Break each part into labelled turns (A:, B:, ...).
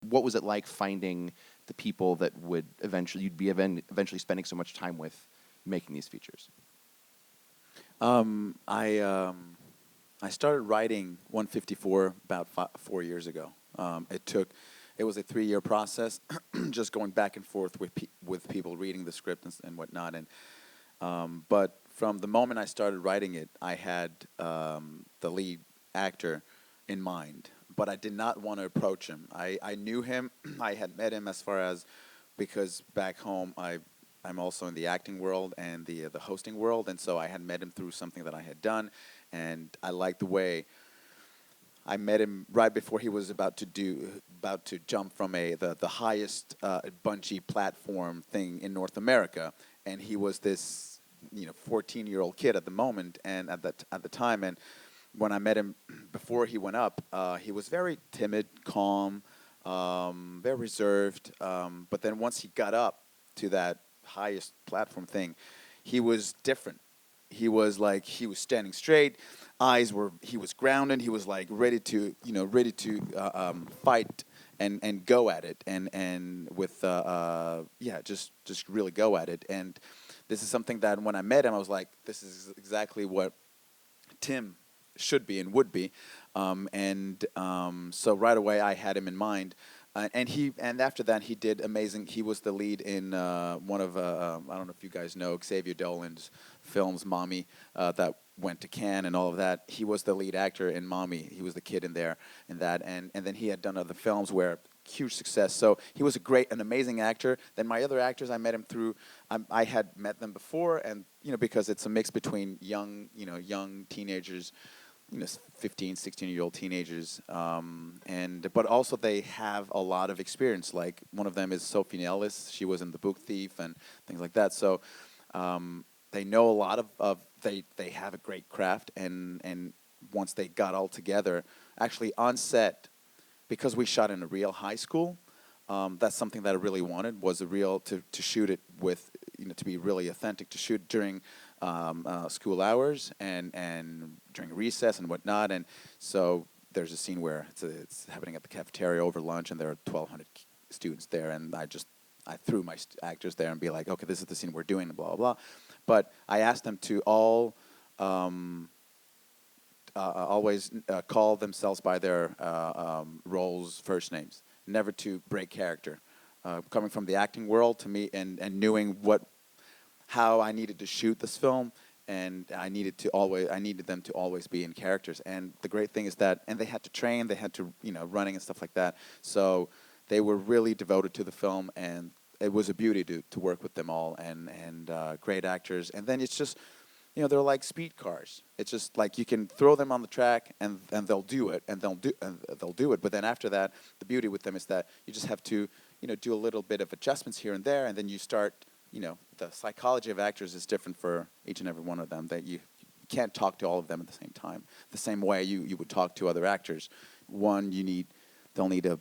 A: what was it like finding the people that would eventually spending so much time with making these features?
B: I started writing 154 about 4 years ago. It was a 3-year process, just going back and forth with people reading the script and whatnot. But from the moment I started writing it, I had the lead actor in mind, but I did not want to approach him. I knew him. I had met him as far as, because back home I'm also in the acting world and the hosting world, and so I had met him through something that I had done, and I liked the way. I met him right before he was about to jump from the highest bungee platform thing in North America, and he was this 14-year-old kid at the moment and at the time. And when I met him before he went up, he was very timid, calm, very reserved. But then once he got up to that highest platform thing, he was different. He was standing straight. He was grounded. He was like ready to fight and go at it and with just really go at it. And this is something that when I met him, I was like, this is exactly what Tim should be and would be. So right away I had him in mind. And after that he did amazing. He was the lead in one of I don't know if you guys know Xavier Dolan's films, Mommy, that went to Cannes and all of that. He was the lead actor in Mommy. He was the kid in there in that, and then he had done other films where huge success. So he was an amazing actor. Then my other actors, I met him through. I had met them before, and because it's a mix between young teenagers. 15, 16-year-old teenagers, but also they have a lot of experience. Like one of them is Sophie Nellis. She was in The Book Thief and things like that. So they know a lot of they have a great craft, and once they got all together, actually on set, because we shot in a real high school, that's something that I really wanted, was to shoot it with, to be really authentic, to shoot during school hours and during recess and whatnot. And so there's a scene where it's happening at the cafeteria over lunch, and there are 1,200 students there, and I threw my actors there and be like, okay, this is the scene we're doing, blah, blah, blah. But I asked them to all always call themselves by their roles' first names, never to break character. Coming from the acting world to me and knowing how I needed to shoot this film, and I needed them to always be in characters. And the great thing is that, and they had to train, they had to, running and stuff like that. So they were really devoted to the film, and it was a beauty to work with them all, and great actors. And then it's just, they're like speed cars. It's just like you can throw them on the track and they'll do it, and they'll do it. But then after that, the beauty with them is that you just have to, do a little bit of adjustments here and there, and then you start. The psychology of actors is different for each and every one of them, that you can't talk to all of them at the same time. The same way you would talk to other actors. One, they'll need a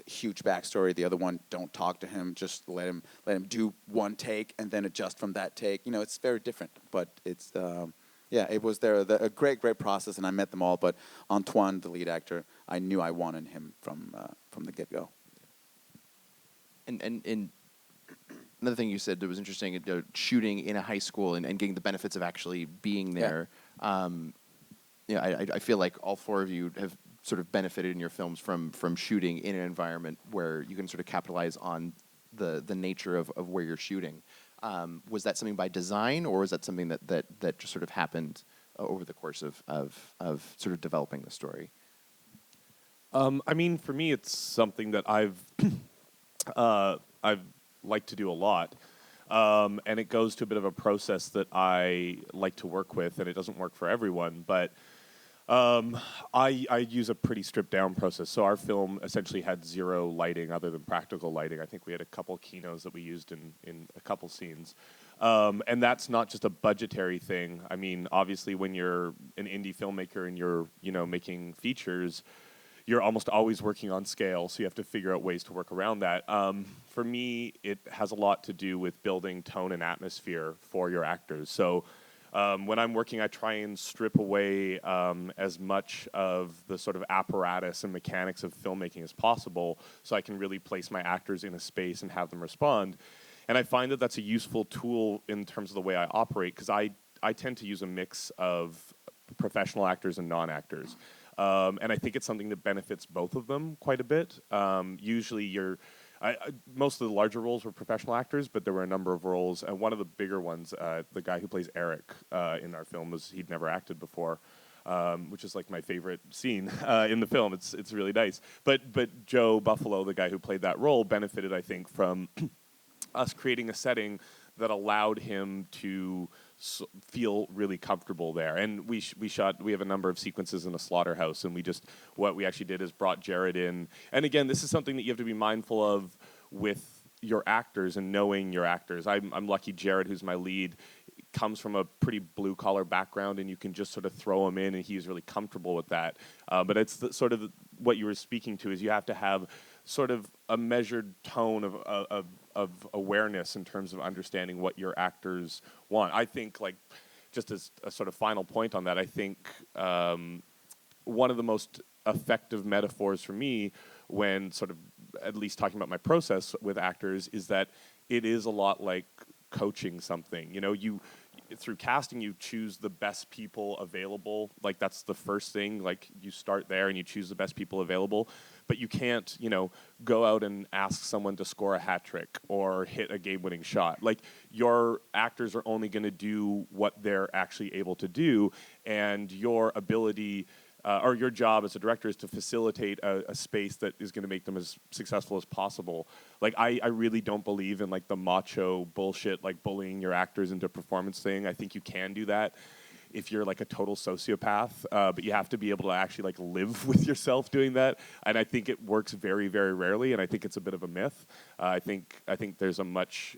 B: huge backstory. The other one, don't talk to him. Just let him do one take and then adjust from that take. It's very different. But it's it was a great process, and I met them all. But Antoine, the lead actor, I knew I wanted him from the get-go.
A: And another thing you said that was interesting, shooting in a high school and getting the benefits of actually being there. Yeah. I feel like all four of you have sort of benefited in your films from shooting in an environment where you can sort of capitalize on the nature of where you're shooting. Was that something by design, or was that something that just sort of happened over the course of sort of developing the story?
C: I mean, for me, it's something that I've like to do a lot, and it goes to a bit of a process that I like to work with, and it doesn't work for everyone, but I use a pretty stripped down process. So our film essentially had zero lighting other than practical lighting. I think we had a couple kinos that we used in a couple scenes. And that's not just a budgetary thing. I mean, obviously when you're an indie filmmaker and you're, making features, you're almost always working on scale, so you have to figure out ways to work around that. For me, it has a lot to do with building tone and atmosphere for your actors. So When I'm working, I try and strip away as much of the sort of apparatus and mechanics of filmmaking as possible, so I can really place my actors in a space and have them respond. And I find that that's a useful tool in terms of the way I operate, because I tend to use a mix of professional actors and non-actors. And I think it's something that benefits both of them quite a bit. Usually most of the larger roles were professional actors, but there were a number of roles, and one of the bigger ones, the guy who plays Eric in our film, he'd never acted before, which is like my favorite scene in the film. It's really nice. But Joe Buffalo, the guy who played that role, benefited, I think, from us creating a setting that allowed him to feel really comfortable there. And we have a number of sequences in a slaughterhouse, and what we actually did is brought Jared in. And again, this is something that you have to be mindful of with your actors and knowing your actors. I'm lucky Jared, who's my lead, comes from a pretty blue-collar background, and you can just sort of throw him in, and he's really comfortable with that. But it's sort of what you were speaking to, is you have to have sort of a measured tone of awareness in terms of understanding what your actors want. I think, like, just as a sort of final point on that, I think one of the most effective metaphors for me when sort of at least talking about my process with actors is that it is a lot like coaching something. You know, through casting, you choose the best people available. Like, that's the first thing. Like, you start there and you choose the best people available. But you can't, go out and ask someone to score a hat trick or hit a game-winning shot. Like, your actors are only going to do what they're actually able to do, and your ability or your job as a director is to facilitate a space that is going to make them as successful as possible. Like, I really don't believe in, like, the macho bullshit, like, bullying your actors into a performance thing. I think you can do that if you're, like, a total sociopath, but you have to be able to actually, like, live with yourself doing that. And I think it works very, very rarely, and I think it's a bit of a myth. I think there's a much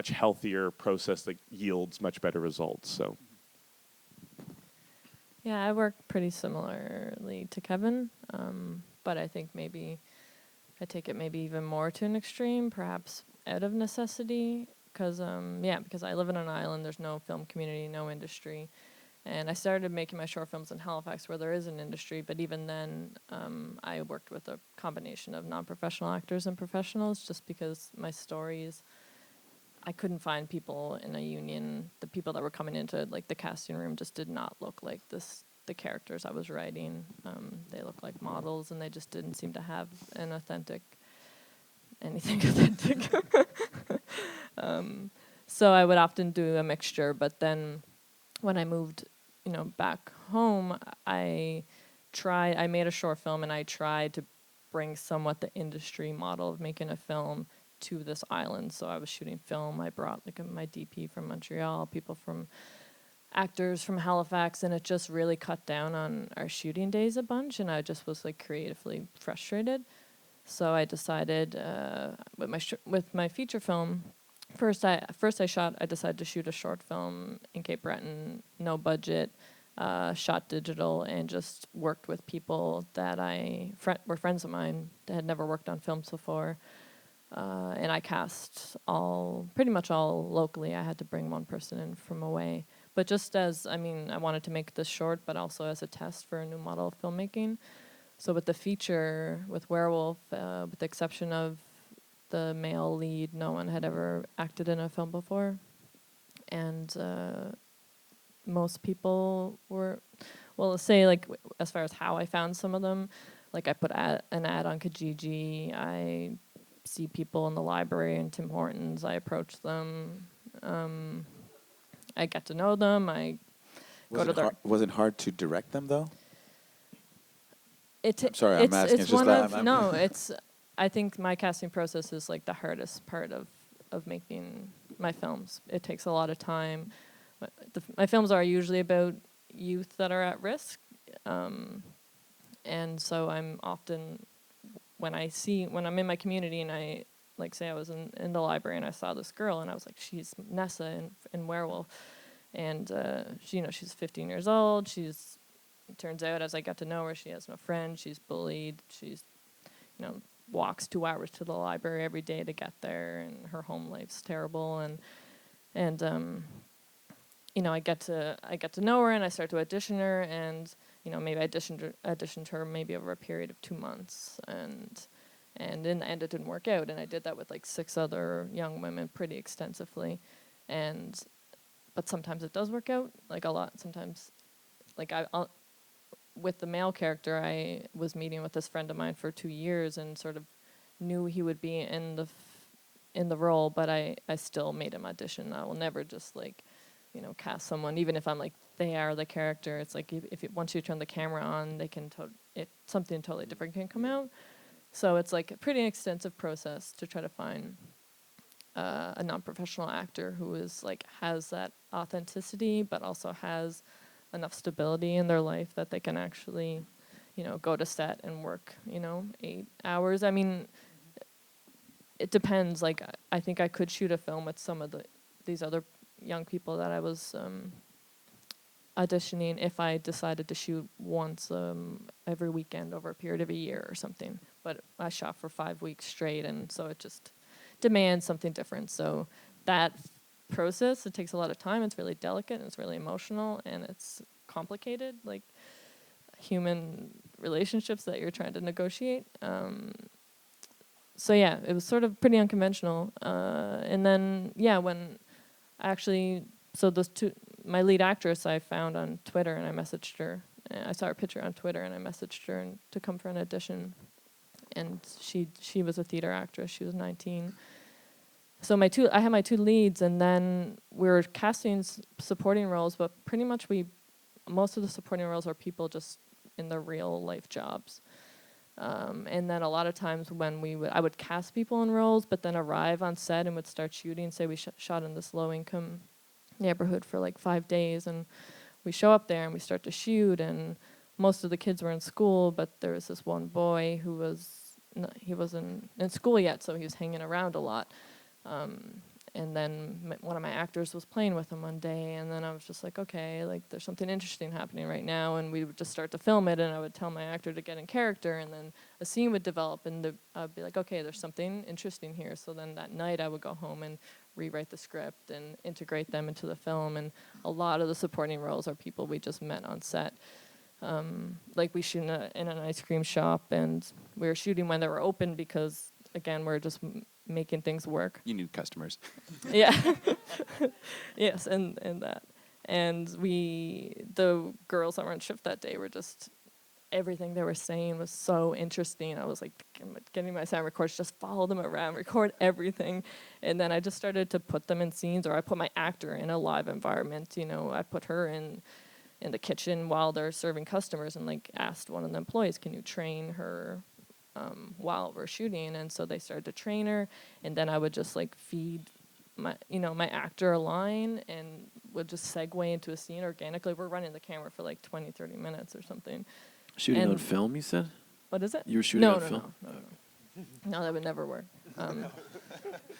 C: healthier process that yields much better results. So.
D: Yeah, I work pretty similarly to Kevin, but I think maybe I take it maybe even more to an extreme, perhaps out of necessity, because I live in an island, there's no film community, no industry, and I started making my short films in Halifax where there is an industry, but even then I worked with a combination of non-professional actors and professionals, just because my stories, I couldn't find people in a union. The people that were coming into, like, the casting room just did not look like the characters I was writing. They looked like models, and they just didn't seem to have anything authentic. So I would often do a mixture, but then when I moved, back home, I made a short film, and I tried to bring somewhat the industry model of making a film to this island. So I was shooting film. I brought, like, my DP from Montreal, actors from Halifax, and it just really cut down on our shooting days a bunch, and I just was, like, creatively frustrated. So I decided with my feature film, I decided to shoot a short film in Cape Breton, no budget, shot digital, and just worked with people that were friends of mine that had never worked on films before. And I cast pretty much all locally. I had to bring one person in from away. But just I wanted to make this short, but also as a test for a new model of filmmaking. So with the feature, with Werewolf, with the exception of the male lead, no one had ever acted in a film before. And most people were, say, like, as far as how I found some of them, like, I put an ad on Kijiji, I see people in the library in Tim Hortons, I approach them, I get to know them,
B: Was it hard to direct them, though? I'm sorry, I'm asking. It's just that
D: I think my casting process is, like, the hardest part of making my films. It takes a lot of time. My films are usually about youth that are at risk, and so I'm often, when I'm in my community and I, like, say I was in the library and I saw this girl and I was like, she's Nessa in Werewolf, and she's 15 years old. It turns out, as I got to know her, she has no friends. She's bullied. She's, walks 2 hours to the library every day to get there, and her home life's terrible. And I get to know her and I start to audition her, and maybe I auditioned her maybe over a period of 2 months, and in the end it didn't work out, and I did that with like 6 other young women pretty extensively, but sometimes it does work out, like a lot. Sometimes, like I'll with the male character, I was meeting with this friend of mine for 2 years and sort of knew he would be in the role, but I still made him audition. I will never just like, cast someone, even if I'm like, they are the character. It's like once you turn the camera on, they can something totally different can come out. So it's like a pretty extensive process to try to find a non-professional actor who is like has that authenticity, but also has enough stability in their life that they can actually, go to set and work, 8 hours. I mean, it depends. Like, I think I could shoot a film with some of these other young people that I was auditioning if I decided to shoot once every weekend over a period of a year or something. But I shot for 5 weeks straight, and so it just demands something different. So that process, it takes a lot of time. It's really delicate, and it's really emotional, and it's complicated, like human relationships that you're trying to negotiate. So yeah, it was sort of pretty unconventional. And then when my lead actress I found on Twitter, and I messaged her. I saw her picture on Twitter, and I messaged her to come for an audition. And she was a theater actress. She was 19. So I had my 2 leads, and then we were casting supporting roles, but pretty much most of the supporting roles are people just in their real life jobs. And then a lot of times when I would cast people in roles, but then arrive on set and would start shooting. Say we shot in this low income neighborhood for like 5 days, and we show up there and we start to shoot, and most of the kids were in school, but there was this one boy who he wasn't in school yet, so he was hanging around a lot. And then one of my actors was playing with him one day, and then I was just like, okay, like there's something interesting happening right now, and we would just start to film it, and I would tell my actor to get in character, and then a scene would develop, and I'd be like, okay, there's something interesting here. So then that night I would go home and rewrite the script and integrate them into the film, and a lot of the supporting roles are people we just met on set. Like we shoot in an ice cream shop, and we were shooting when they were open because, again, we're just making things work.
A: You need customers.
D: Yeah. Yes, and that. And the girls that were on shift that day were just, everything they were saying was so interesting. I was like getting my sound recorders, just follow them around, record everything. And then I just started to put them in scenes, or I put my actor in a live environment. I put her in the kitchen while they're serving customers, and like asked one of the employees, can you train her while we're shooting? And so they started to train her, and then I would just like feed my actor a line and would just segue into a scene organically. We're running the camera for like 20-30 minutes or something.
E: Shooting on film, you said?
D: What is it?
E: You were shooting on film?
D: No, that would never work.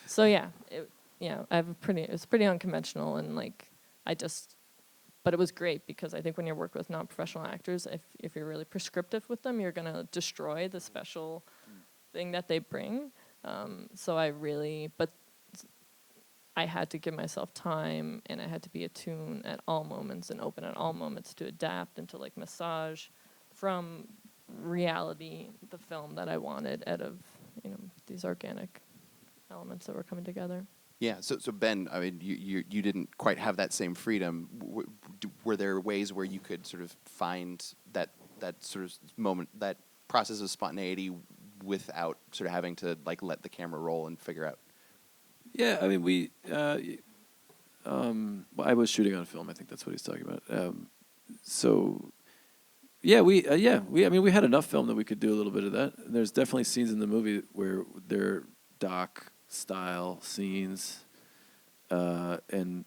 D: So yeah, it was pretty unconventional, and like but it was great because I think when you work with non-professional actors, if you're really prescriptive with them, you're gonna destroy the special thing that they bring. So I had to give myself time, and I had to be attuned at all moments and open at all moments to adapt and to like massage from reality the film that I wanted out of these organic elements that were coming together.
A: Yeah. So Ben, I mean, you didn't quite have that same freedom. Were there ways where you could sort of find that sort of moment, that process of spontaneity, without sort of having to like let the camera roll and figure out?
E: Yeah, I mean, I was shooting on film. I think that's what he's talking about. We had enough film that we could do a little bit of that. There's definitely scenes in the movie where they're doc style scenes, and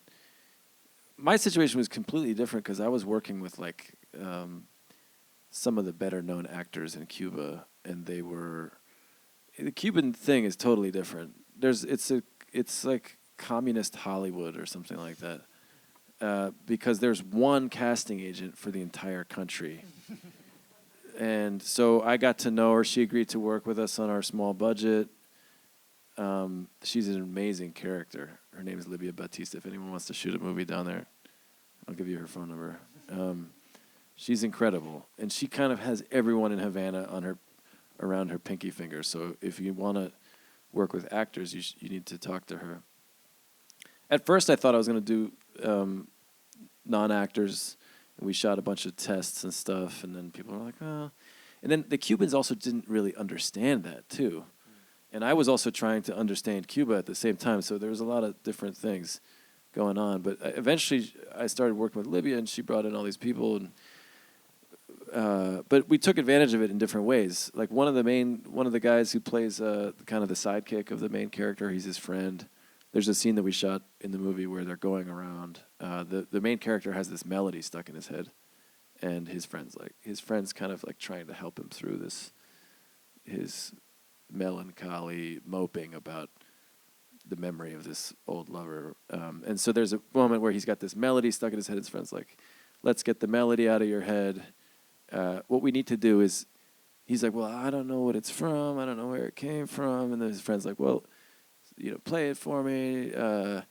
E: my situation was completely different because I was working with like some of the better known actors in Cuba, and the Cuban thing is totally different. It's like communist Hollywood or something like that, because there's one casting agent for the entire country. And so I got to know her. She agreed to work with us on our small budget. She's an amazing character. Her name is Libia Batista. If anyone wants to shoot a movie down there, I'll give you her phone number. She's incredible, and she kind of has everyone in Havana on her, around her pinky finger. So if you want to work with actors, you need to talk to her. At first, I thought I was going to do non-actors, and we shot a bunch of tests and stuff, and then people were like, oh. And then the Cubans also didn't really understand that, too. And I was also trying to understand Cuba at the same time, so there was a lot of different things going on. But eventually, I started working with Libya, and she brought in all these people. And but we took advantage of it in different ways. Like one of the guys who plays kind of the sidekick of the main character, he's his friend. There's a scene that we shot in the movie where they're going around. The main character has this melody stuck in his head, and his friend's kind of like trying to help him through his melancholy moping about the memory of this old lover. And so there's a moment where he's got this melody stuck in his head. His friend's like, let's get the melody out of your head. What we need to do is, he's like, well, I don't know what it's from. I don't know where it came from. And then his friend's like, well, play it for me, or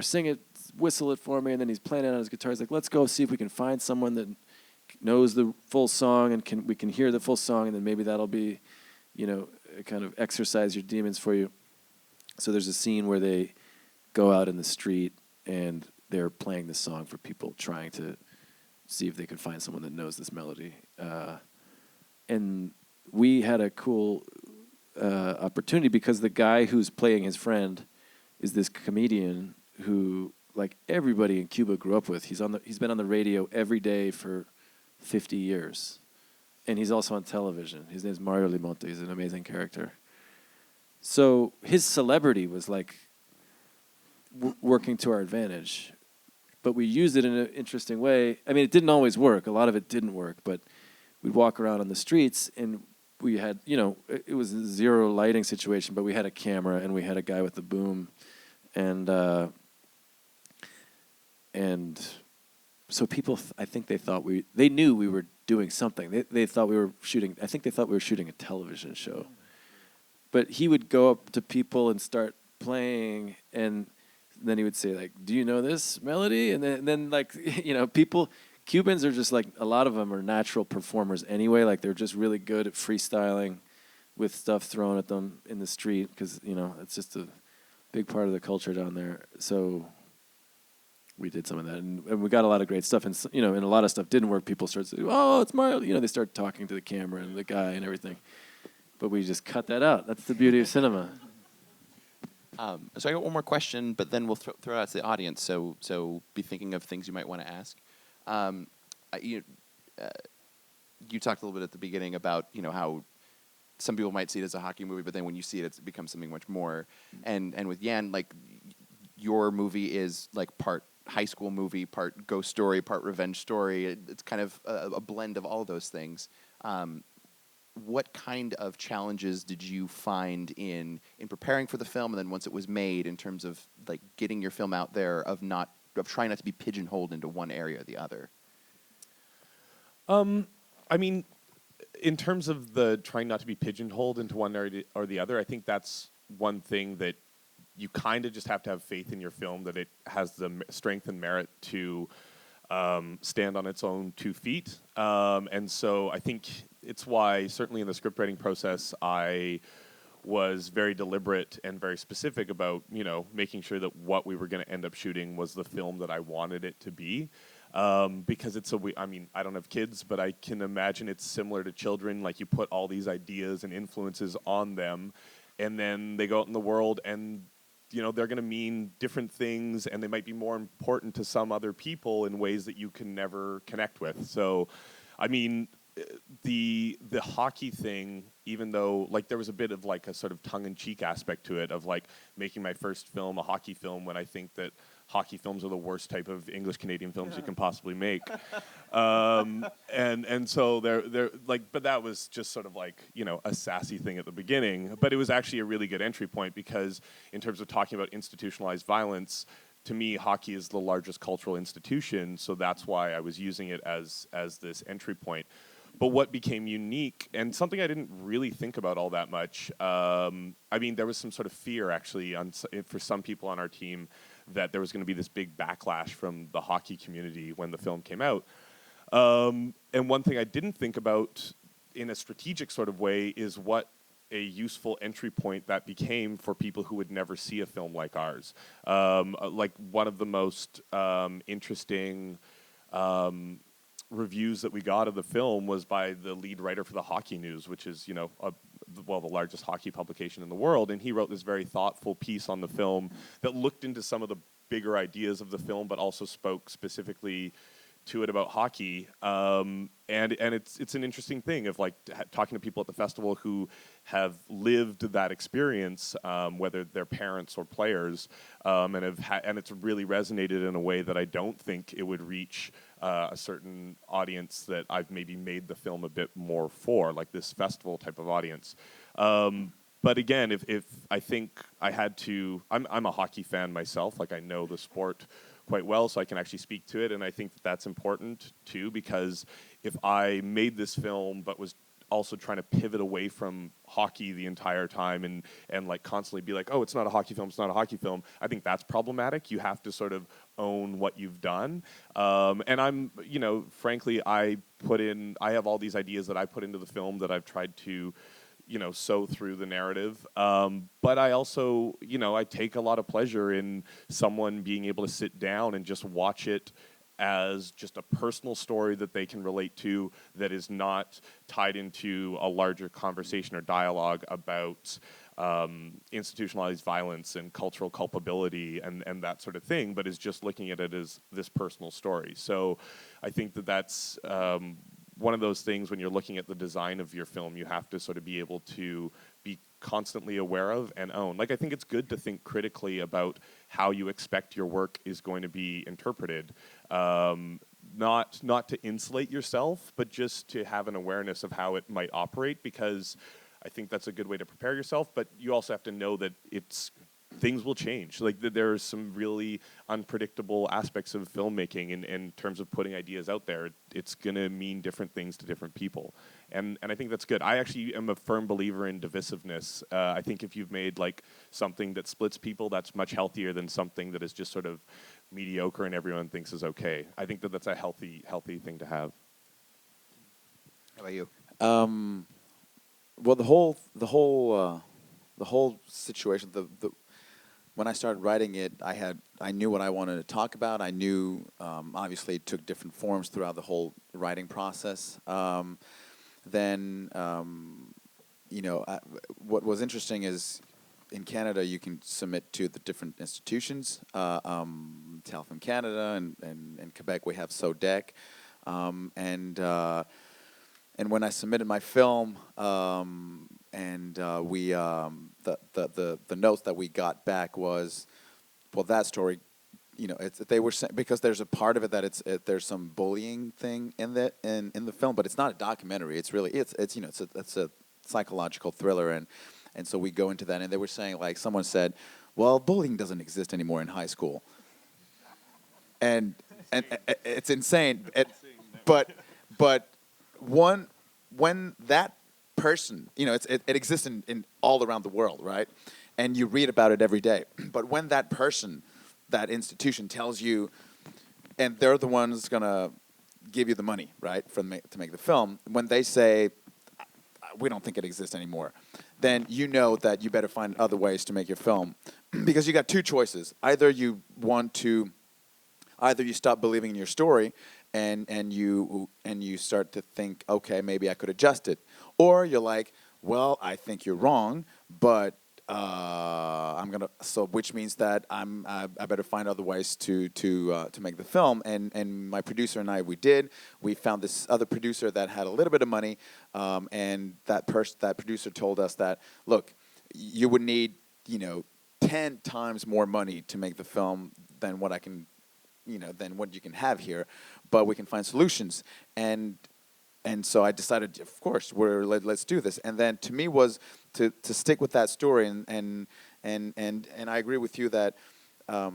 E: sing it, whistle it for me. And then he's playing it on his guitar. He's like, let's go see if we can find someone that knows the full song and we can hear the full song, and then maybe that'll be, kind of exercise your demons for you. So there's a scene where they go out in the street and they're playing this song for people, trying to see if they could find someone that knows this melody. And we had a cool opportunity because the guy who's playing his friend is this comedian who, like, everybody in Cuba grew up with. He's been on the radio every day for 50 years. And he's also on television. His name's Mario Limonte. He's an amazing character. So his celebrity was like working to our advantage. But we used it in an interesting way. I mean, it didn't always work. A lot of it didn't work. But we'd walk around on the streets, and we had, it was a zero lighting situation, but we had a camera, and we had a guy with a boom. And so people, I think they knew we were doing something. They thought we were shooting, I think they thought we were shooting a television show. But he would go up to people and start playing, and then he would say, like, do you know this melody? And then like, Cubans are just like, a lot of them are natural performers anyway. Like, they're just really good at freestyling with stuff thrown at them in the street because, it's just a big part of the culture down there. So we did some of that, and we got a lot of great stuff. And, and a lot of stuff didn't work. People started saying, oh, it's Mario. They start talking to the camera and the guy and everything. But we just cut that out. That's the beauty of cinema.
A: So I got one more question, but then we'll throw it out to the audience. So be thinking of things you might want to ask. You talked a little bit at the beginning about how some people might see it as a hockey movie, but then when you see it, it becomes something much more. And with Yan, like, your movie is like part high school movie, part ghost story, part revenge story. It's kind of a blend of all those things. What kind of challenges did you find in preparing for the film, and then once it was made, in terms of like getting your film out there, of trying not to be pigeonholed into one area or the other?
C: I mean, in terms of the trying not to be pigeonholed into one area or the other, I think that's one thing that you kind of just have to have faith in your film, that it has the strength and merit to stand on its own 2 feet. And so I think it's why, certainly in the script writing process, I was very deliberate and very specific about, making sure that what we were going to end up shooting was the film that I wanted it to be. Because I don't have kids, but I can imagine it's similar to children. Like, you put all these ideas and influences on them, and then they go out in the world, and they're going to mean different things, and they might be more important to some other people in ways that you can never connect with. So, I mean, the hockey thing, even though, like, there was a bit of like a sort of tongue-in-cheek aspect to it, of like making my first film a hockey film, when I think that hockey films are the worst type of English Canadian films you can possibly make. And so they're like, but that was just sort of like, a sassy thing at the beginning. But it was actually a really good entry point, because in terms of talking about institutionalized violence, to me, hockey is the largest cultural institution. So that's why I was using it as this entry point. But what became unique, and something I didn't really think about all that much, I mean, there was some sort of fear, actually, for some people on our team, that there was going to be this big backlash from the hockey community when the film came out. And one thing I didn't think about in a strategic sort of way is what a useful entry point that became for people who would never see a film like ours. Like one of the most interesting reviews that we got of the film was by the lead writer for the Hockey News, which is, you know, the largest hockey publication in the world. And he wrote this very thoughtful piece on the film that looked into some of the bigger ideas of the film, but also spoke specifically to it about hockey, and it's an interesting thing of like talking to people at the festival who have lived that experience, whether they're parents or players, and and it's really resonated in a way that I don't think it would reach a certain audience that I've maybe made the film a bit more for, like this festival type of audience. But again, if I think I had to, I'm a hockey fan myself, like I know the sport quite well, so I can actually speak to it, and I think that that's important too, because if I made this film but was also trying to pivot away from hockey the entire time and like constantly be like, oh, it's not a hockey film, it's not a hockey film, I think that's problematic. You have to sort of own what you've done. And I'm, you know, frankly, I have all these ideas that I put into the film that I've tried to, you know, sew through the narrative. But I also, you know, I take a lot of pleasure in someone being able to sit down and just watch it as just a personal story that they can relate to, that is not tied into a larger conversation or dialogue about institutionalized violence and cultural culpability and that sort of thing, but is just looking at it as this personal story. So I think that that's one of those things when you're looking at the design of your film, you have to sort of be able to be constantly aware of and own. Like, I think it's good to think critically about how you expect your work is going to be interpreted. Not to insulate yourself, but just to have an awareness of how it might operate, because I think that's a good way to prepare yourself, but you also have to know that things will change. Like there are some really unpredictable aspects of filmmaking in terms of putting ideas out there. It's going to mean different things to different people. And I think that's good. I actually am a firm believer in divisiveness. I think if you've made like something that splits people, that's much healthier than something that is just sort of mediocre and everyone thinks is okay. I think that that's a healthy thing to have.
A: How about you?
B: Well, the whole situation, when I started writing it, I knew what I wanted to talk about. I knew, obviously, it took different forms throughout the whole writing process. Then, you know, what was interesting is in Canada, you can submit to the different institutions. Telfilm Canada and in Quebec, we have SODEC. And when I submitted my film, we the notes that we got back was, well, that story, you know, they were saying, because there's a part of it that there's some bullying thing in the film, but it's not a documentary. It's really it's you know it's a psychological thriller, and so we go into that, and they were saying, like, someone said, well, bullying doesn't exist anymore in high school, and it's insane. But when that person, you know, it exists in all around the world, right? And you read about it every day. But when that person, that institution tells you, and they're the ones gonna give you the money, right, to make the film, when they say, we don't think it exists anymore, then you know that you better find other ways to make your film. Because you got two choices. Either you stop believing in your story and you start to think, okay, maybe I could adjust it. Or you're like, well, I think you're wrong, but which means that I better find other ways to make the film. And my producer and I, we found this other producer that had a little bit of money, and that producer told us that, look, you would need, you know, 10 times more money to make the film than what than what you can have here, but we can find solutions. And so I decided, of course, let's do this. And then to me was to stick with that story, and I agree with you that, I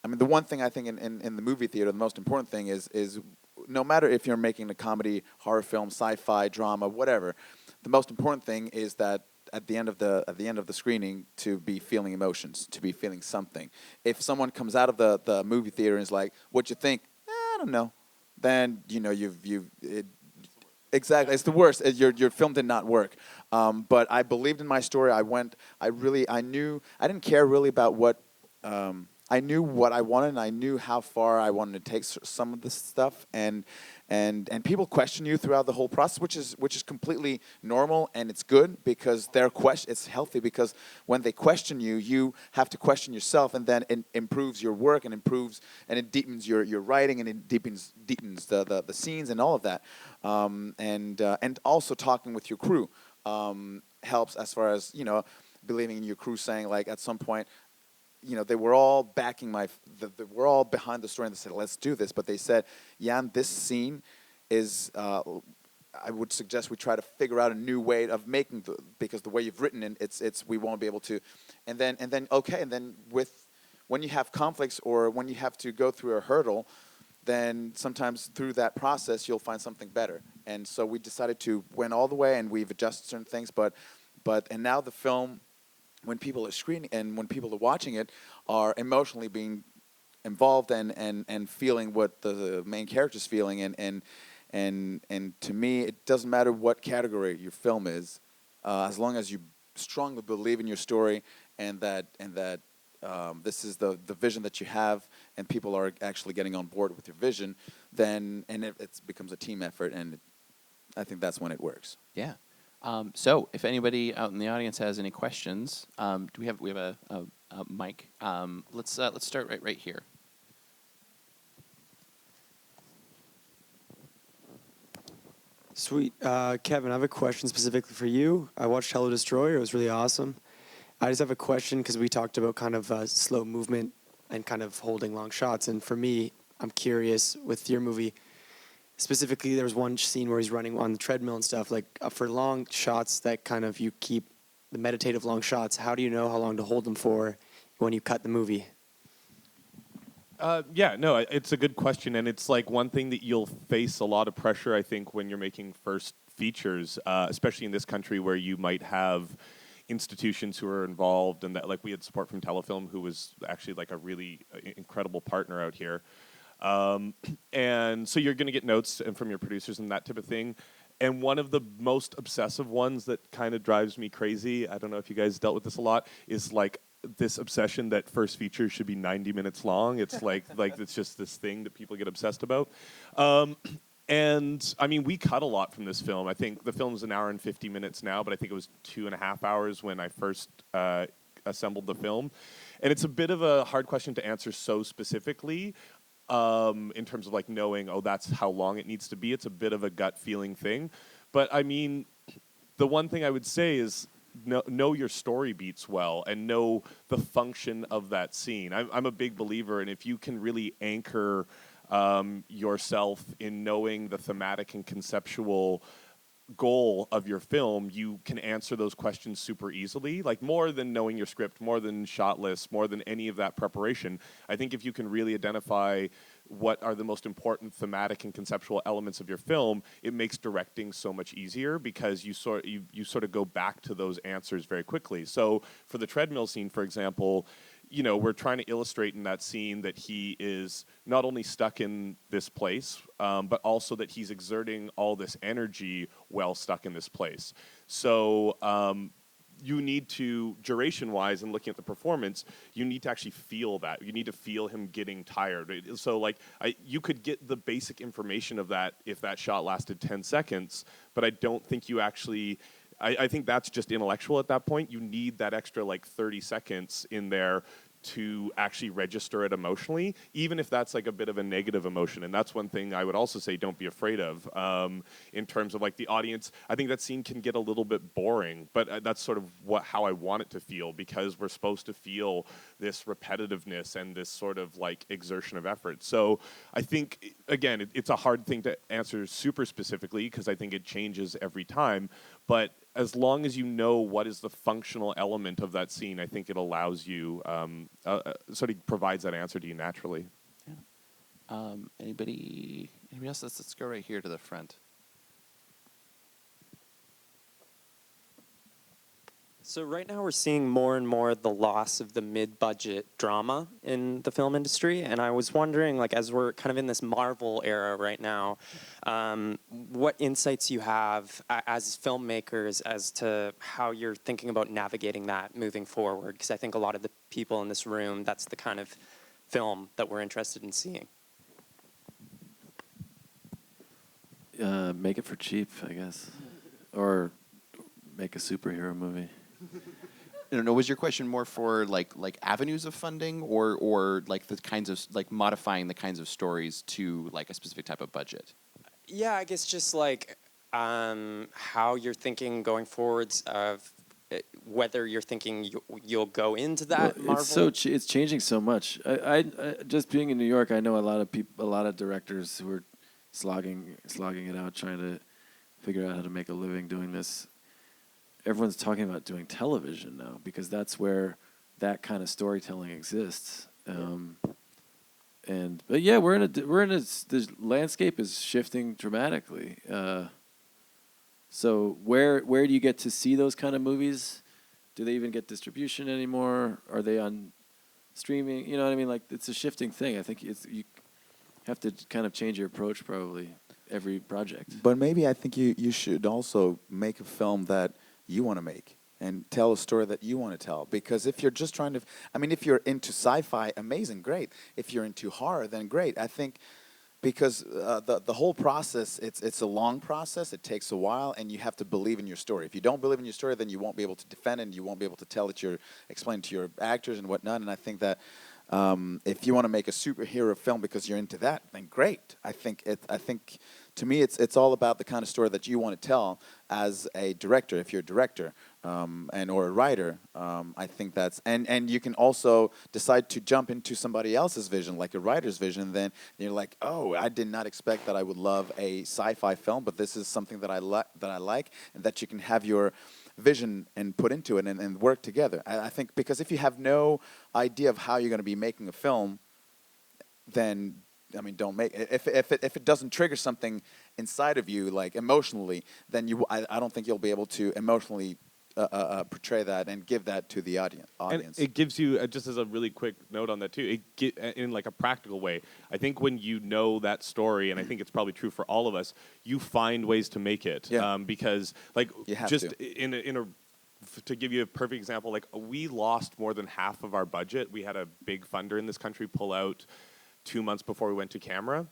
B: mean, the one thing I think in the movie theater, the most important thing is no matter if you're making a comedy, horror film, sci-fi, drama, whatever, the most important thing is that at the end of the screening to be feeling emotions, to be feeling something. If someone comes out of the movie theater and is like, "What you think?" I don't know. Then exactly, it's the worst. Your film did not work. But I believed in my story. I knew. I didn't care really about what. I knew what I wanted, and I knew how far I wanted to take some of this stuff. And people question you throughout the whole process, which is completely normal, and it's good because it's healthy because when they question you, you have to question yourself, and then it improves your work and it deepens your writing, and it deepens the scenes and all of that. And also talking with your crew helps as far as believing in your crew, saying like at some point, they were all backing they were all behind the story, and they said, "Let's do this." But they said, "Jan, this scene is, I would suggest we try to figure out a new way of making because the way you've written it, we won't be able to." And then when you have conflicts or when you have to go through a hurdle, then sometimes through that process you'll find something better. And so we decided to went all the way, and we've adjusted certain things, and now the film, when people are screening and when people are watching it, are emotionally being involved and feeling what the main character's feeling, and to me, it doesn't matter what category your film is, as long as you strongly believe in your story and that this is the vision that you have, and people are actually getting on board with your vision, then it becomes a team effort, and I think that's when it works.
A: Yeah. So, if anybody out in the audience has any questions, we have a mic? Let's start right here.
F: Sweet. Kevin, I have a question specifically for you. I watched Hello Destroyer. It was really awesome. I just have a question because we talked about kind of slow movement and kind of holding long shots. And for me, I'm curious with your movie, specifically there was one scene where he's running on the treadmill and stuff. Like for long shots that kind of you keep the meditative long shots, how do you know how long to hold them for when you cut the movie?
C: It's a good question, and it's like one thing that you'll face a lot of pressure, I think, when you're making first features, especially in this country where you might have institutions who are involved, and that, like, we had support from Telefilm, who was actually like a really incredible partner out here. And so you're going to get notes from your producers and that type of thing. And one of the most obsessive ones that kind of drives me crazy, I don't know if you guys dealt with this a lot, is like this obsession that first features should be 90 minutes long. It's like it's just this thing that people get obsessed about. And I mean, we cut a lot from this film. I think the film's an hour and 50 minutes now, but I think it was 2.5 hours when I first assembled the film. And it's a bit of a hard question to answer so specifically in terms of like knowing, oh, that's how long it needs to be. It's a bit of a gut feeling thing. But I mean, the one thing I would say is know your story beats well and know the function of that scene. I'm a big believer, and if you can really anchor yourself in knowing the thematic and conceptual goal of your film, you can answer those questions super easily, like more than knowing your script, more than shot lists, more than any of that preparation. I think if you can really identify what are the most important thematic and conceptual elements of your film, it makes directing so much easier because you sort of go back to those answers very quickly. So for the treadmill scene, for example, we're trying to illustrate in that scene that he is not only stuck in this place, but also that he's exerting all this energy while stuck in this place. So you need to, duration-wise and looking at the performance, you need to actually feel that. You need to feel him getting tired. So like you could get the basic information of that if that shot lasted 10 seconds, but I don't think you actually... I think that's just intellectual at that point. You need that extra like 30 seconds in there to actually register it emotionally, even if that's like a bit of a negative emotion. And that's one thing I would also say don't be afraid of in terms of like the audience. I think that scene can get a little bit boring, but that's sort of how I want it to feel, because we're supposed to feel this repetitiveness and this sort of like exertion of effort. So I think, again, it's a hard thing to answer super specifically because I think it changes every time, but as long as you know what is the functional element of that scene, I think it allows you, sort of provides that answer to you naturally.
A: Anybody else? Let's go right here to the front.
G: So right now we're seeing more and more the loss of the mid-budget drama in the film industry, and I was wondering, like, as we're kind of in this Marvel era right now, what insights you have as filmmakers as to how you're thinking about navigating that moving forward? Because I think a lot of the people in this room, that's the kind of film that we're interested in seeing.
E: Make it for cheap, I guess, or make a superhero movie.
A: I don't know. Was your question more for like avenues of funding, or like the kinds of like modifying the kinds of stories to like a specific type of budget?
G: Yeah, I guess just like how you're thinking going forwards of whether you're thinking you'll go into that Marvel.
E: It's changing so much. I just being in New York, I know a lot of people, a lot of directors who are slogging it out, trying to figure out how to make a living doing this. Everyone's talking about doing television now because that's where that kind of storytelling exists. But yeah, the landscape is shifting dramatically. So where do you get to see those kind of movies? Do they even get distribution anymore? Are they on streaming? You know what I mean? Like, it's a shifting thing. I think you have to kind of change your approach probably every project.
B: But maybe I think you should also make a film that you want to make and tell a story that you want to tell. Because if you're just trying to, if you're into sci-fi, amazing, great. If you're into horror, then great. I think because the whole process, it's a long process. It takes a while, and you have to believe in your story. If you don't believe in your story, then you won't be able to defend it, and you won't be able to tell it. Explain to your actors and whatnot. And I think that if you want to make a superhero film because you're into that, then great. I think to me, it's all about the kind of story that you want to tell as a director. If you're a director or a writer, I think that's and you can also decide to jump into somebody else's vision, like a writer's vision. Then you're like, oh, I did not expect that I would love a sci-fi film, but this is something that I like, and that you can have your vision and put into it and work together. I think because if you have no idea of how you're going to be making a film, then don't make it. If it doesn't trigger something inside of you, like emotionally, then I don't think you'll be able to emotionally portray that and give that to the audience.
C: And it gives you, just as a really quick note on that too, in like a practical way, I think when you know that story, and I think it's probably true for all of us, you find ways to make it.
B: Yeah.
C: Because like
B: You have
C: just
B: to.
C: to give you a perfect example, like we lost more than half of our budget. We had a big funder in this country pull out 2 months before we went to camera.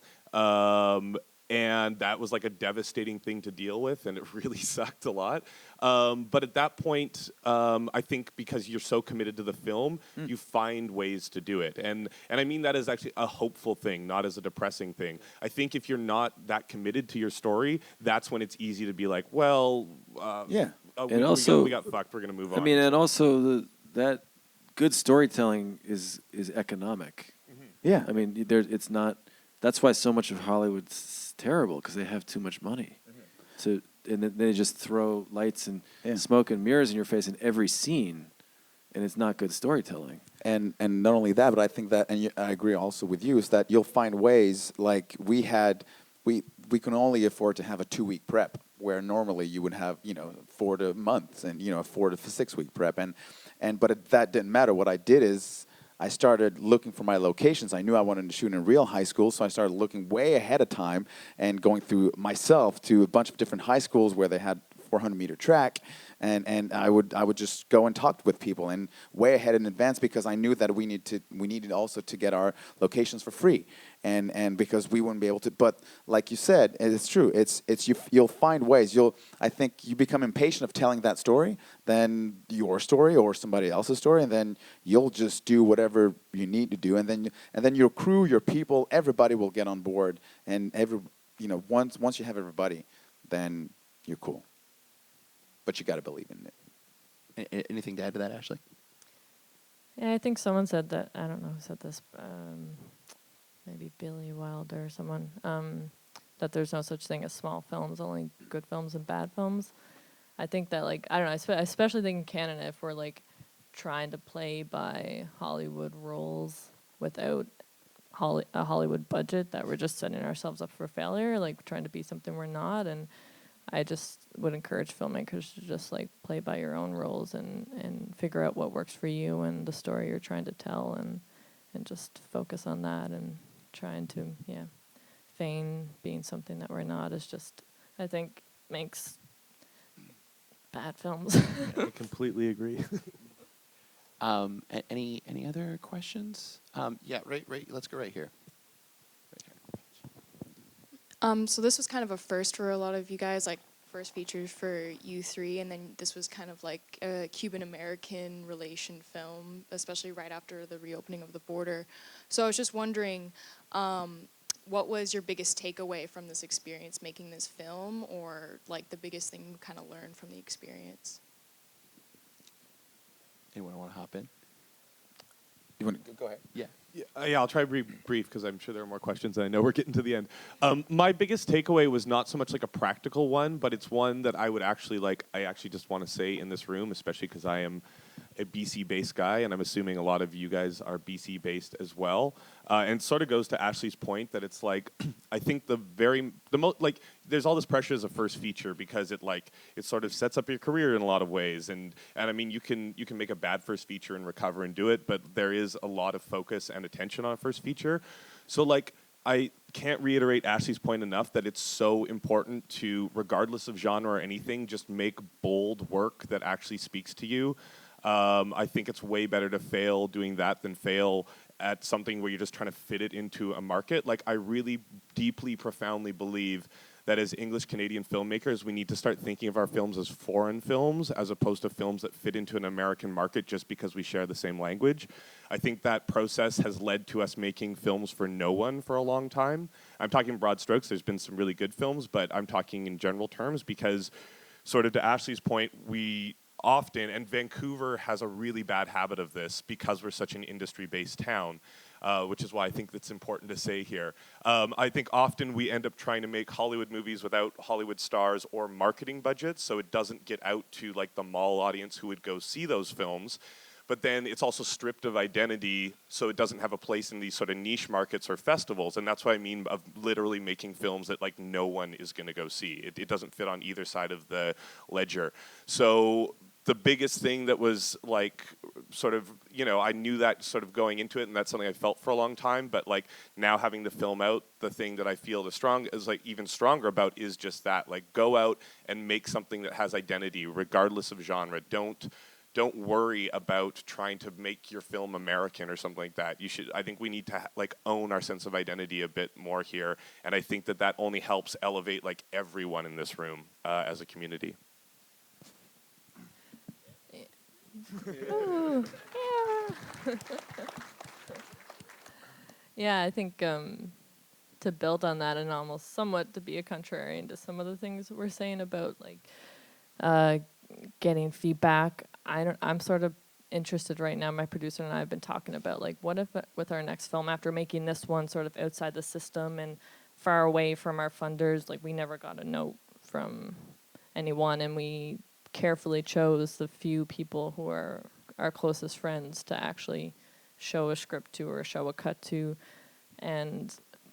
C: And that was like a devastating thing to deal with, and it really sucked a lot. But at that point, I think because you're so committed to the film, you find ways to do it. And I mean that as actually a hopeful thing, not as a depressing thing. I think if you're not that committed to your story, that's when it's easy to be like, well,
E: And also,
C: we got fucked, we're going to move on.
E: and also that good storytelling is economic.
B: Yeah.
E: It's not. That's why so much of Hollywood's terrible, because they have too much money. And then they just throw lights and smoke and mirrors in your face in every scene, and it's not good storytelling.
B: And not only that, but I think that, and I agree also with you, is that you'll find ways, like we can only afford to have a 2-week prep, where normally you would have 4 to months and 4 to 6 week prep, but that didn't matter. What I did is I started looking for my locations. I knew I wanted to shoot in real high school, so I started looking way ahead of time and going through myself to a bunch of different high schools where they had 400-meter track, and I would just go and talk with people and way ahead in advance, because I knew that we needed also to get our locations for free, and because we wouldn't be able to. But like you said, it's true. You'll find ways. I think you become impatient of telling that story, than your story or somebody else's story, and then you'll just do whatever you need to do, and then your crew, your people, everybody will get on board, and once you have everybody, then you're cool. But you got to believe in it.
A: Anything to add to that, Ashley?
D: Yeah, I think someone said that. I don't know who said this. Maybe Billy Wilder or someone. That there's no such thing as small films, only good films and bad films. I think that, like, I don't know, I especially think in Canada, if we're, like, trying to play by Hollywood rules without a Hollywood budget, that we're just setting ourselves up for failure, like trying to be something we're not. And I just would encourage filmmakers to just like play by your own rules and figure out what works for you and the story you're trying to tell, and just focus on that, and trying to feign being something that we're not is just, I think, makes bad films.
C: I completely agree.
A: Any other questions? Yeah, right. Let's go right here.
H: So this was kind of a first for a lot of you guys, like first features for you three, and then this was kind of like a Cuban-American relation film, especially right after the reopening of the border. So I was just wondering, what was your biggest takeaway from this experience making this film, or like the biggest thing you kind of learned from the experience?
A: Anyone want to hop in?
B: You want to go ahead?
A: Yeah.
C: Yeah, I'll try to be brief because I'm sure there are more questions and I know we're getting to the end. My biggest takeaway was not so much like a practical one, but it's one that I would actually I actually just want to say in this room, especially because I am a BC-based guy, and I'm assuming a lot of you guys are BC-based as well. And sort of goes to Ashley's point that it's like, I think there's all this pressure as a first feature because it sort of sets up your career in a lot of ways. And I mean, you can make a bad first feature and recover and do it, but there is a lot of focus and attention on a first feature. So I can't reiterate Ashley's point enough that it's so important to, regardless of genre or anything, just make bold work that actually speaks to you. I think it's way better to fail doing that than fail at something where you're just trying to fit it into a market. I really deeply, profoundly believe that as English Canadian filmmakers, we need to start thinking of our films as foreign films as opposed to films that fit into an American market just because we share the same language. I think that process has led to us making films for no one for a long time. I'm talking broad strokes. There's been some really good films, but I'm talking in general terms because, sort of to Ashley's point, we often, and Vancouver has a really bad habit of this because we're such an industry-based town, which is why I think that's important to say here. I think often we end up trying to make Hollywood movies without Hollywood stars or marketing budgets, so it doesn't get out to the mall audience who would go see those films. But then it's also stripped of identity, so it doesn't have a place in these sort of niche markets or festivals. And that's what I mean of literally making films that no one is going to go see. It doesn't fit on either side of the ledger. So the biggest thing that was I knew that sort of going into it, and that's something I felt for a long time, but now having the film out, the thing that I feel even stronger about is just that, go out and make something that has identity regardless of genre. Don't worry about trying to make your film American or something like that. I think we need to own our sense of identity a bit more here, and I think that only helps elevate everyone in this room as a community.
D: Ooh, yeah. Yeah, I think to build on that and almost somewhat to be a contrarian to some of the things we're saying about getting feedback. I'm sort of interested right now. My producer and I have been talking about what if with our next film, after making this one sort of outside the system and far away from our funders, we never got a note from anyone, and we carefully chose the few people who are our closest friends to actually show a script to or show a cut to,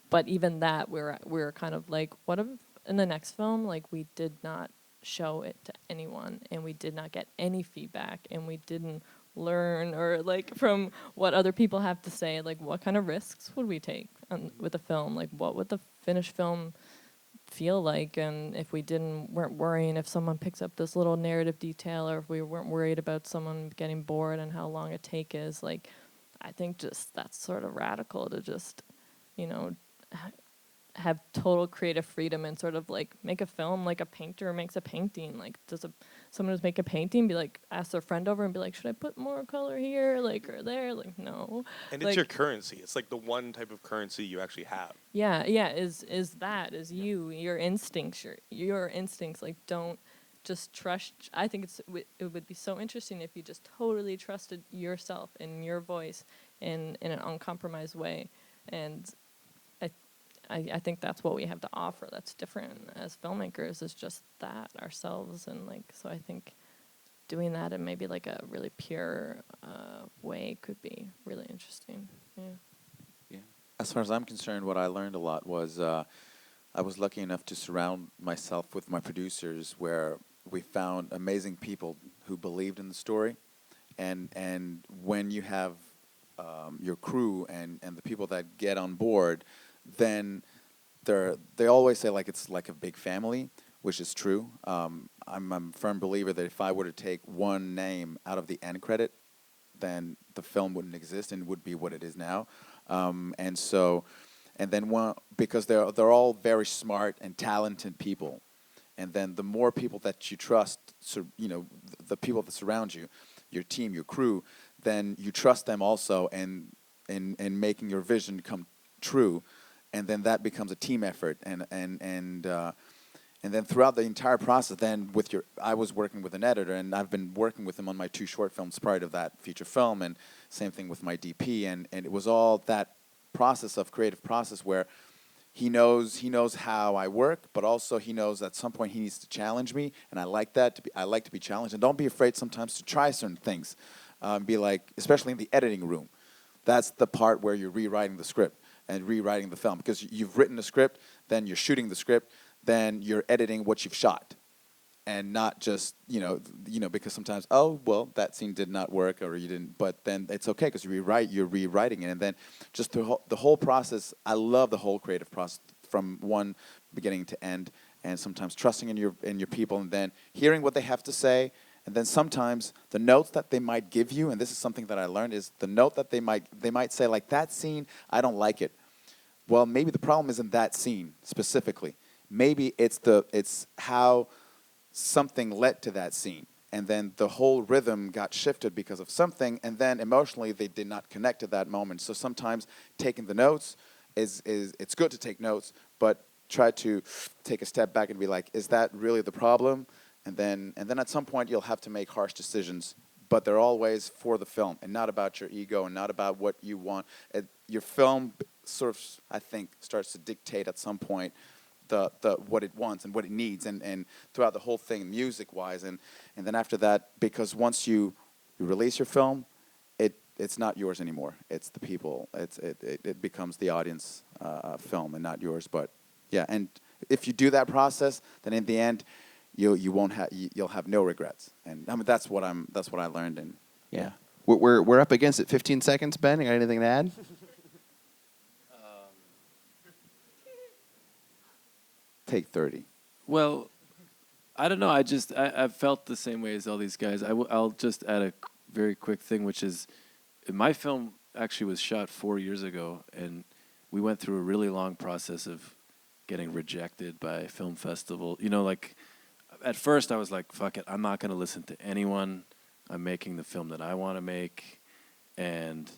D: but even that we're kind of what if in the next film we did not show it to anyone and we did not get any feedback and we didn't learn or from what other people have to say, what kind of risks would we take with the film, what would the finished film feel like, and if we weren't worrying if someone picks up this little narrative detail, or if we weren't worried about someone getting bored and how long a take is. I think just that's sort of radical to just have total creative freedom and sort of make a film like a painter makes a painting. Does someone who's make a painting be ask their friend over and be should I put more color here or there? No.
C: And it's your currency. It's the one type of currency you actually have.
D: Yeah, is your instincts, your instincts. Don't just trust. I think it would be so interesting if you just totally trusted yourself and your voice in an uncompromised way, and I think that's what we have to offer that's different as filmmakers, is just that, ourselves. And so I think doing that in maybe a really pure way could be really interesting. Yeah.
A: Yeah.
B: As far as I'm concerned, what I learned a lot was I was lucky enough to surround myself with my producers, where we found amazing people who believed in the story, and when you have your crew and the people that get on board, then they always say like it's like a big family, which is true. I'm a firm believer that if I were to take one name out of the end credit, then the film wouldn't exist and would be what it is now. And so, and then because they're all very smart and talented people, and then the more people that you trust, so you know the people that surround you, your team, your crew, then you trust them also, and in making your vision come true, and then that becomes a team effort, and then throughout the entire process, then I was working with an editor, and I've been working with him on my 2 short films prior to that feature film, and same thing with my DP, and it was all that creative process where he knows how I work, but also he knows at some point he needs to challenge me, and I like that. I like to be challenged, and don't be afraid sometimes to try certain things. Be like, especially in the editing room, that's the part where you're rewriting the script and rewriting the film, because you've written the script, then you're shooting the script, then you're editing what you've shot, and not just because sometimes, oh well, that scene did not work, or you didn't, but then it's okay because you're rewriting it, and then just the whole process. I love the whole creative process from one beginning to end, and sometimes trusting in your people, and then hearing what they have to say, and then sometimes the notes that they might give you, and this is something that I learned, is the note that they might say, like, that scene, I don't like it. Well, maybe the problem isn't that scene specifically. Maybe it's how something led to that scene, and then the whole rhythm got shifted because of something, and then emotionally they did not connect to that moment. So sometimes taking the notes it's good to take notes, but try to take a step back and be like, is that really the problem? And then at some point you'll have to make harsh decisions, but they're always for the film and not about your ego and not about what you want. Your film sort of, I think, starts to dictate at some point the what it wants and what it needs, and throughout the whole thing, music-wise, and then after that, because once you release your film, it's not yours anymore. It's the people. It becomes the audience film and not yours. But yeah, and if you do that process, then in the end, you'll have no regrets. And I mean that's what I learned. And
A: Yeah. We're up against it. 15 seconds, Ben. You got anything to add?
B: Take 30.
E: Well, I don't know. I've felt the same way as all these guys. I'll just add a very quick thing, which is my film actually was shot 4 years ago, and we went through a really long process of getting rejected by film festival. Like at first I was like, fuck it, I'm not going to listen to anyone. I'm making the film that I want to make, and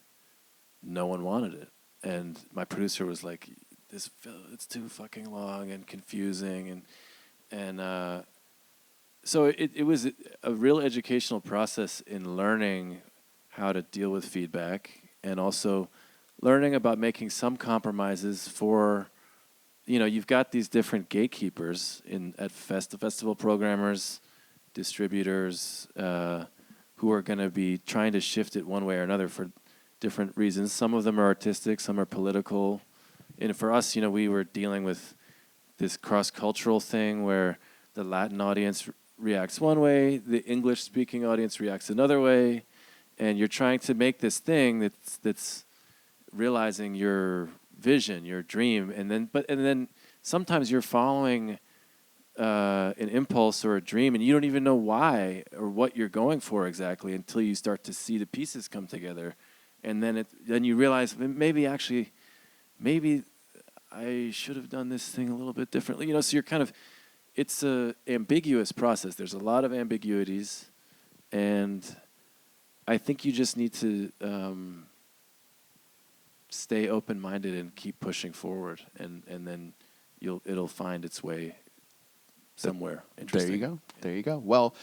E: no one wanted it. And my producer was like, it's too fucking long and confusing, and so it was a real educational process in learning how to deal with feedback, and also learning about making some compromises for, you've got these different gatekeepers at festival programmers, distributors, who are going to be trying to shift it one way or another for different reasons. Some of them are artistic, some are political. And for us, we were dealing with this cross-cultural thing where the Latin audience reacts one way, the English-speaking audience reacts another way, and you're trying to make this thing that's realizing your vision, your dream, and then sometimes you're following an impulse or a dream, and you don't even know why or what you're going for exactly until you start to see the pieces come together, and then you realize maybe I should have done this thing a little bit differently. So you're kind of, it's a ambiguous process. There's a lot of ambiguities, and I think you just need to stay open-minded and keep pushing forward, and then it'll find its way somewhere interesting.
A: There you go. Well,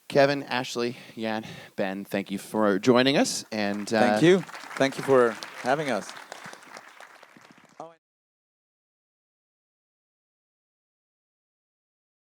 A: Kevin, Ashley, Jan, Ben, thank you for joining us. And
B: Thank you for having us.